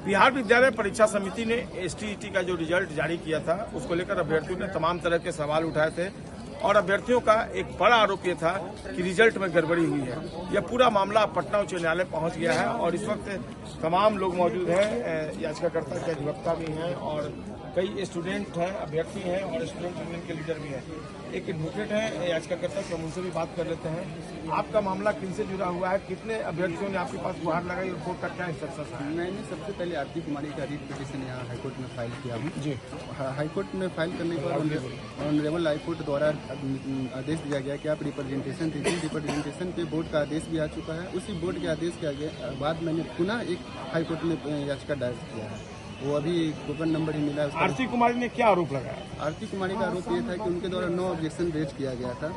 बिहार विद्यालय परीक्षा समिति ने एसटीईटी का जो रिजल्ट जारी किया था उसको लेकर अभ्यर्थियों ने तमाम तरह के सवाल उठाए थे और अभ्यर्थियों का एक बड़ा आरोप ये था कि रिजल्ट में गड़बड़ी हुई है। यह पूरा मामला पटना उच्च न्यायालय पहुंच गया है और इस वक्त तमाम लोग मौजूद हैं, याचिकाकर्ता के अधिवक्ता भी हैं और कई स्टूडेंट हैं, अभ्यर्थी हैं और स्टूडेंट यूनियन के लीडर भी हैं। एक एडवोकेट हैं याचिकाकर्ता, तो हम उनसे भी बात कर लेते हैं। आपका मामला किनसे जुड़ा हुआ है, कितने अभ्यर्थियों ने आपके पास गुहार लगाई और कोर्ट का क्या इंस्ट्रक्शन है? मैंने सबसे पहले आरती कुमारी का रिट पिटीशन यहाँ हाईकोर्ट में फाइल किया हूँ जी। हाईकोर्ट में फाइल करने के बाद ऑनरेबल हाईकोर्ट द्वारा आदेश दिया गया कि आप रिप्रेजेंटेशन दीजिए। रिप्रेजेंटेशन पे बोर्ड का आदेश भी आ चुका है। उसी बोर्ड के आदेश के बाद मैंने पुनः एक हाईकोर्ट में याचिका दायर किया है। वो अभी टोकन नंबर ही मिला है। आरती कुमारी ने क्या आरोप लगाया? आरती कुमारी का आरोप ये था कि उनके द्वारा नो ऑब्जेक्शन रेज किया गया था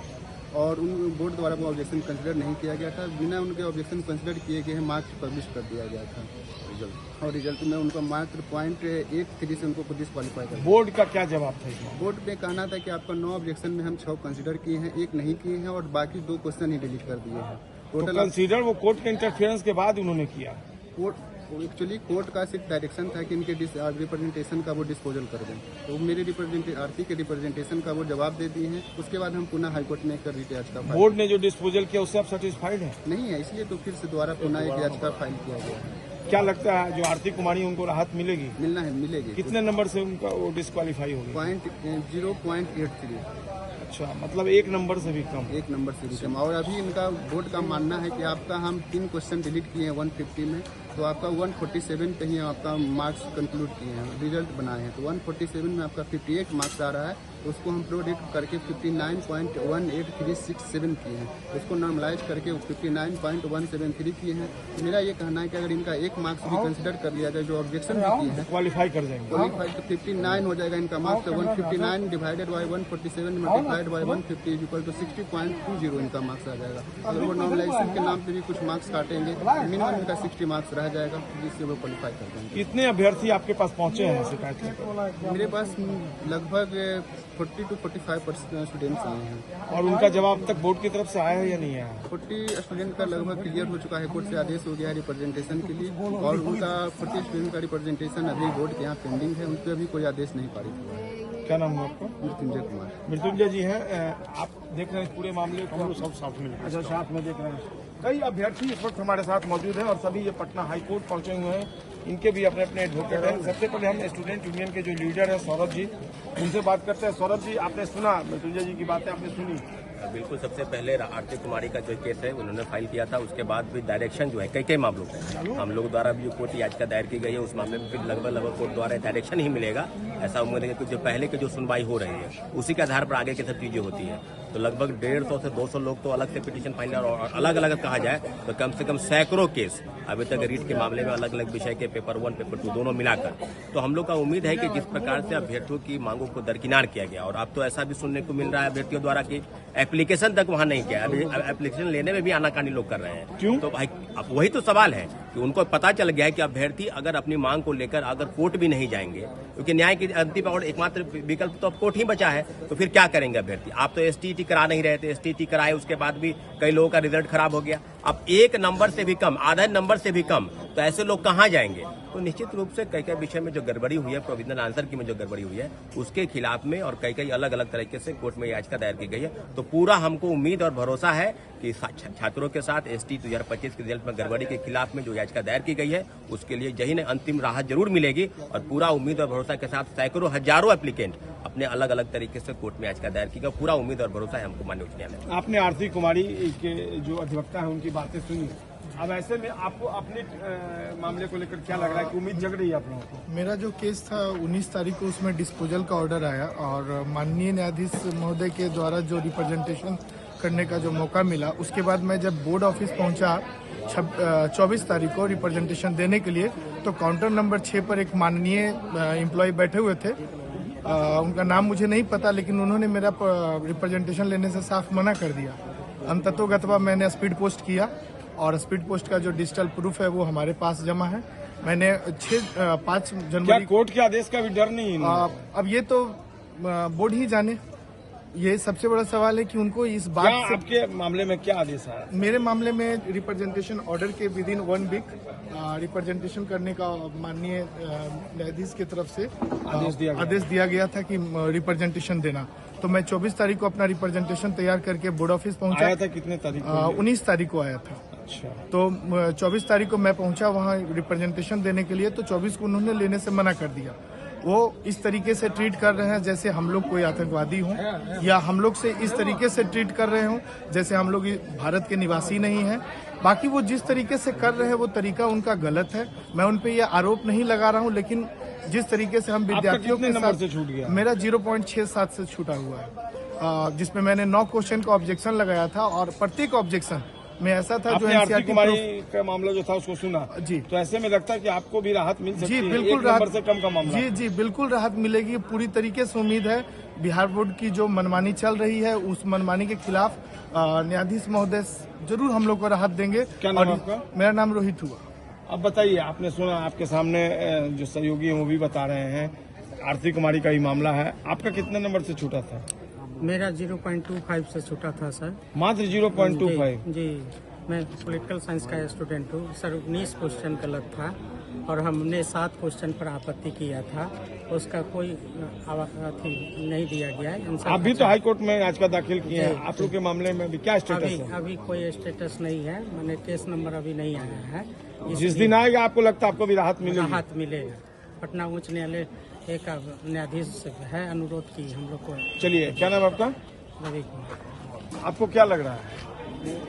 और उन बोर्ड द्वारा वो ऑब्जेक्शन कंसिडर नहीं किया गया था। बिना उनके ऑब्जेक्शन कंसिडर किए गए मार्क्स पब्लिश कर दिया गया था रिजल्ट, और रिजल्ट में उनको मात्र 0.83 से उनको डिस्क्वालीफाई कर। बोर्ड का क्या जवाब था इसमें? बोर्ड में कहना था कि आपका नो ऑब्जेक्शन में हम 6 कंसिडर किए हैं, 1 नहीं किए हैं और बाकी 2 क्वेश्चन ही डिलीट कर दिए हैं। टोटल कंसीडर वो कोर्ट के इंटरफेरेंस के बाद उन्होंने किया। एक्चुअली कोर्ट का सिर्फ डायरेक्शन था कि इनके रिप्रेजेंटेशन का वो डिस्पोजल कर दें, तो मेरे आरती के रिप्रेजेंटेशन का वो जवाब दे दिए हैं। उसके बाद हम पुनः हाईकोर्ट में कर रिट याचिका फाइल। बोर्ड ने जो डिस्पोजल किया उससे आप सेटिस्फाइड हैं? नहीं है, इसलिए तो फिर से दोबारा पुनः एक याचिका फाइल किया गया है। क्या लगता है जो आरती कुमारी उनको राहत मिलेगी? मिलना है, मिलेगी। कितने नंबर से उनका वो डिस्क्वालीफाई होगी? 0.83। अच्छा, मतलब 1 नंबर से भी कम? 1 नंबर से भी कम। और अभी इनका बोर्ड का मानना है कि आपका हम 3 क्वेश्चन डिलीट किए हैं 150 में, तो आपका 147 पे ही आपका मार्क्स कंक्लूड किए हैं, रिजल्ट बनाए हैं। तो 147 में आपका 58 मार्क्स आ रहा है, तो उसको हम प्रोडिक्ट करके 59.18367 किए हैं। उसको नॉर्मलाइज करके 59.173 किए हैं। तो मेरा ये कहना है कि अगर इनका 1 मार्क्स भी कंसिडर कर लिया जाए, जो ऑब्जेक्शन भी किए हैं, क्वालिफाई कर जाएंगे। क्वालिफाई तो 59 हो जाएगा इनका मार्क्स। तो 159 divided by 147 multiplied by 150 equal to 60.20 इनका मार्क्स आ जाएगा। अगर वो नॉर्मलाइजेशन के नाम पे भी कुछ मार्क्स काटेंगे, मिनिमम इनका 60 मार्क्स रह जाएगा, जिससे वो क्वालिफाई कर देंगे। कितने अभ्यर्थी आपके पास पहुंचे हैं शिकायत लेकर? मेरे पास लगभग 40 to 45% स्टूडेंट्स आए हैं। और उनका जवाब तक बोर्ड की तरफ से आया है या नहीं आया? 40 स्टूडेंट का लगभग क्लियर हो चुका है, कोर्ट से आदेश हो गया है रिप्रेजेंटेशन के लिए, और उनका 40 स्टूडेंट का रिप्रेजेंटेशन अभी बोर्ड के यहाँ पेंडिंग है, उन पर अभी कोई आदेश नहीं पारित हुआ है। क्या नाम है आपका? मृत्युंजय कुमार। मृत्युंजय जी हैं। आप देख रहे हैं पूरे मामले को? सब साथ में। अच्छा, साथ में देख रहे हैं। कई अभ्यर्थी इस वक्त हमारे साथ मौजूद हैं और सभी ये पटना हाईकोर्ट पहुंचे हुए हैं। इनके भी अपने अपने एडवोकेट हैं। सबसे पहले हम स्टूडेंट यूनियन के जो लीडर हैं सौरभ जी, उनसे बात करते हैं। सौरभ जी, आपने सुना मृत्युंजय जी की बातें, आपने सुनी? बिल्कुल। सबसे पहले आरती कुमारी का जो केस है उन्होंने फाइल किया था, उसके बाद भी डायरेक्शन जो है कई मामलों में हम लोग द्वारा भी जो कोर्ट याचिका दायर की गई है, उस मामले में भी लगभग कोर्ट द्वारा डायरेक्शन ही मिलेगा। ऐसा उम्मीद है कि जो पहले की जो सुनवाई हो रही है उसी के आधार पर आगे की सब चीजें होती है। तो लगभग 150 से 200 लोग तो अलग से पिटीशन फाइल और अलग अलग कहा जाए तो कम से कम सैकड़ों केस अभी तक रीट के मामले में अलग अलग विषय के पेपर 1 पेपर 2 दोनों मिलाकर। तो हम लोग का उम्मीद है कि जिस प्रकार से अभ्यर्थियों की मांगों को दरकिनार किया गया, और अब तो ऐसा भी सुनने को मिल रहा है अभ्यर्थियों द्वारा कि एप्लीकेशन तक वहां नहीं किया, अभी एप्लीकेशन लेने में भी आनाकानी लोग कर रहे हैं। क्यों? तो भाई अब वही तो सवाल है कि उनको पता चल गया है कि अभ्यर्थी अगर अपनी मांग को लेकर अगर कोर्ट भी नहीं जाएंगे, क्योंकि न्याय की अंतिम और एकमात्र विकल्प तो अब कोर्ट ही बचा है, तो फिर क्या करेंगे अभ्यर्थी? आप तो एसटीईटी करा नहीं रहे थे, एसटीईटी कराए, उसके बाद भी कई लोगों का रिजल्ट खराब हो गया। अब 1 नंबर से भी कम, आधा नंबर से भी कम, तो ऐसे लोग कहाँ जाएंगे? तो निश्चित रूप से कई विषय में जो गड़बड़ी हुई है, प्रोविजनल आंसर की में जो गड़बड़ी हुई है, उसके खिलाफ में और कई अलग अलग तरीके से कोर्ट में याचिका दायर की गई है। तो पूरा हमको उम्मीद और भरोसा है कि छात्रों के साथ एसटी 2025 के रिजल्ट में गड़बड़ी के खिलाफ में जो याचिका दायर की गई है, उसके लिए यही नहीं अंतिम राहत जरूर मिलेगी। और पूरा उम्मीद और भरोसा के साथ सैकड़ों हजारों एप्लीकेंट अपने अलग अलग तरीके से कोर्ट में याचिका दायर की गई। पूरा उम्मीद और भरोसा है हमको माननीय उच्च न्यायालय। आपने आरती कुमारी के जो अधिवक्ता है उनकी बातें सुनी, अब ऐसे में आपको अपने मामले को लेकर क्या लग रहा है कि उम्मीद जग रही है आप लोगों को? मेरा जो केस था 19 तारीख को, उसमें डिस्पोजल का ऑर्डर आया और माननीय न्यायाधीश महोदय के द्वारा जो रिप्रेजेंटेशन करने का जो मौका मिला, उसके बाद मैं जब बोर्ड ऑफिस पहुंचा 24 तारीख को रिप्रेजेंटेशन देने के लिए, तो काउंटर नंबर 6 पर एक माननीय एम्प्लॉय बैठे हुए थे। उनका नाम मुझे नहीं पता, लेकिन उन्होंने मेरा रिप्रेजेंटेशन लेने से साफ मना कर दिया। अंततोगत्वा मैंने स्पीड पोस्ट किया और स्पीड पोस्ट का जो डिजिटल प्रूफ है वो हमारे पास जमा है। मैंने 5 जनवरी कोर्ट के आदेश का भी डर नहीं है? अब ये तो बोर्ड ही जाने। ये सबसे बड़ा सवाल है कि उनको इस क्या बात से आपके मामले में क्या आदेश है? मेरे मामले में रिप्रेजेंटेशन ऑर्डर के विद इन 1 वीक रिप्रेजेंटेशन करने का माननीय न्यायाधीश की तरफ से आदेश दिया गया था कि रिप्रेजेंटेशन देना। तो मैं 24 तारीख को अपना रिप्रेजेंटेशन तैयार करके बोर्ड ऑफिस पहुंचा। आया था कितने तारीख को? 19 तारीख को आया था। अच्छा। तो 24 तारीख को मैं पहुंचा वहां रिप्रेजेंटेशन देने के लिए, तो 24 को उन्होंने लेने से मना कर दिया। वो इस तरीके से ट्रीट कर रहे हैं जैसे हम लोग कोई आतंकवादी हों, या हम लोग से इस तरीके से ट्रीट कर रहे हों जैसे हम लोग भारत के निवासी नहीं हैं। बाकी वो जिस तरीके से कर रहे हैं वो तरीका उनका गलत है। मैं उन पे ये आरोप नहीं लगा रहा हूं, लेकिन जिस तरीके से हम विद्यार्थियों के नंबर से साथ छूट गया? मेरा 0.67 से छूटा हुआ है, जिसमें मैंने 9 क्वेश्चन का ऑब्जेक्शन लगाया था और प्रत्येक ऑब्जेक्शन में ऐसा था जो आपने आरती एनसीईआरटी कुमारी का मामला जो था उसको सुना जी। तो ऐसे में लगता है कि आपको भी राहत मिल सकती जी है? बिल्कुल एक नंबर से कम का मामला। जी बिल्कुल राहत मिलेगी। पूरी तरीके से उम्मीद है। बिहार बोर्ड की जो मनमानी चल रही है उस मनमानी के खिलाफ न्यायाधीश महोदय जरूर हम लोग को राहत देंगे। क्या नाम आपका? मेरा नाम रोहित हुआ। अब बताइए, आपने सुना, आपके सामने जो सहयोगी हैं वो भी बता रहे हैं, आरती कुमारी का ही मामला है। आपका कितने नंबर से छूटा था? मेरा 0.25 से छूटा था सर। मात्र 0.25? जी, मैं पॉलिटिकल साइंस का स्टूडेंट हूँ सर। 19 क्वेश्चन गलत था और हमने 7 क्वेश्चन पर आपत्ति किया था, उसका कोई नहीं दिया गया है। आप भी तो हाई कोर्ट में याचिका दाखिल किए हैं, आप लोग के मामले में भी क्या स्टेटस है? अभी कोई स्टेटस नहीं है, मैंने केस नंबर अभी नहीं आया है। जिस दिन आएगा आपको लगता है आपको भी राहत मिलेगी? राहत मिलेगा। पटना उच्च न्यायालय एक न्यायाधीश है, अनुरोध की हम लोग को। चलिए, क्या नाम आपका? रवि कुमार। आपको क्या लग रहा है?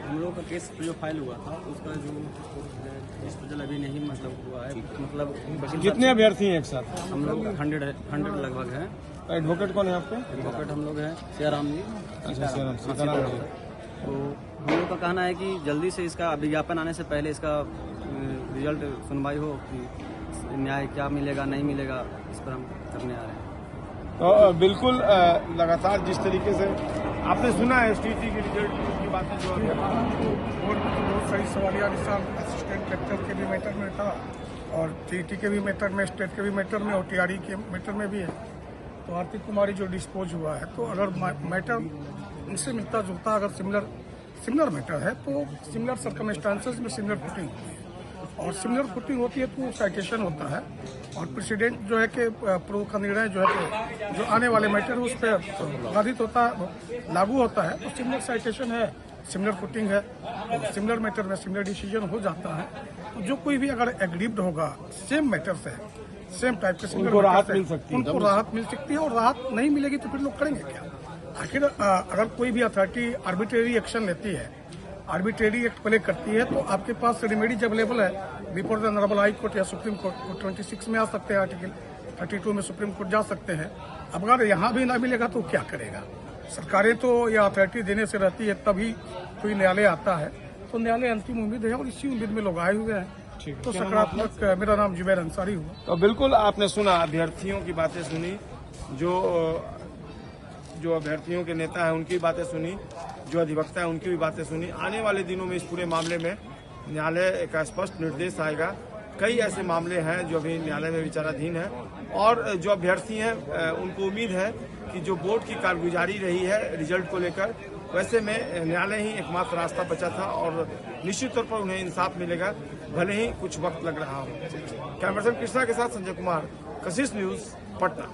हम लोग का केस जो फाइल हुआ था उसका जो डिस्पोजल अभी नहीं हुआ है। मतलब कितने अभ्यर्थी हैं एक साथ? हम लोग 100 लगभग है। एडवोकेट कौन है आपके? एडवोकेट हम लोग हैं सियाराम जी। अच्छा, सीताराम जी। तो हम लोग का कहना है कि जल्दी से इसका विज्ञापन आने से पहले इसका रिजल्ट सुनवाई हो कि न्याय क्या मिलेगा नहीं मिलेगा, इस पर हम करने आ रहे हैं। तो बिल्कुल लगातार जिस तरीके से आपने सुना है एसटीटी के रिजल्ट की बातें जो बोर्ड में तो बहुत सारी सवालिया निशान असिस्टेंट कलेक्टर के भी मैटर में था और टीटी के भी मैटर में, स्टेट के भी मैटर में और टीआरई के मैटर में भी है। तो आरती कुमारी जो डिस्पोज हुआ है, तो अगर मैटर उनसे मिलता जुलता अगर सिमिलर मैटर है तो सिमिलर सर्कमस्टांसेस में सिमिलर फुटिंग होती है, और सिमिलर फुटिंग होती है तो साइटेशन होता है। और प्रेसिडेंट जो है कि प्रो का निर्णय जो है कि जो आने वाले मैटर उस पर बाधित होता है, लागू होता है। तो सिमिलर साइटेशन है, सिमिलर फुटिंग है, और सिमिलर मैटर में सिमिलर डिसीजन हो जाता है। तो जो कोई भी अगर एग्रीव्ड होगा सेम मैटर से, सेम टाइप के सिमिलर उनको राहत मिल सकती है। उनको राहत मिल सकती है। और राहत नहीं मिलेगी तो फिर लोग करेंगे क्या? आखिर अगर कोई भी अथॉरिटी आर्बिट्रेरी एक्शन लेती है, आर्बिट्रेरी एक्ट प्ले करती है, तो आपके पास रेमेडीज अवेलेबल है before the honourable high court या सुप्रीम कोर्ट। 26 में आ सकते हैं, आर्टिकल 32 में सुप्रीम कोर्ट जा सकते हैं। अब अगर यहाँ भी ना मिलेगा तो क्या करेगा? सरकारें तो यह अथॉरिटी देने से रहती है, तभी कोई न्यायालय आता है। तो न्यायालय अंतिम उम्मीद है और इसी उम्मीद में लोग आए हुए हैं। तो सकारात्मक। मेरा नाम जुबैर अंसारी हुआ। तो बिल्कुल आपने सुना, अभ्यर्थियों की बातें सुनी, जो अभ्यर्थियों के नेता हैं उनकी बातें सुनी, जो अधिवक्ता है उनकी भी बातें सुनी। आने वाले दिनों में इस पूरे मामले में न्यायालय का स्पष्ट निर्देश आएगा। कई ऐसे मामले हैं जो अभी न्यायालय में विचाराधीन है, और जो अभ्यर्थी हैं उनको उम्मीद है कि जो बोर्ड की कारगुजारी रही है रिजल्ट को लेकर, वैसे में न्यायालय ही एकमात्र रास्ता बचा था और निश्चित तौर पर उन्हें इंसाफ मिलेगा, भले ही कुछ वक्त लग रहा हो। कैमरा पर्सन कृष्णा के साथ संजय कुमार, कशिश न्यूज, पटना।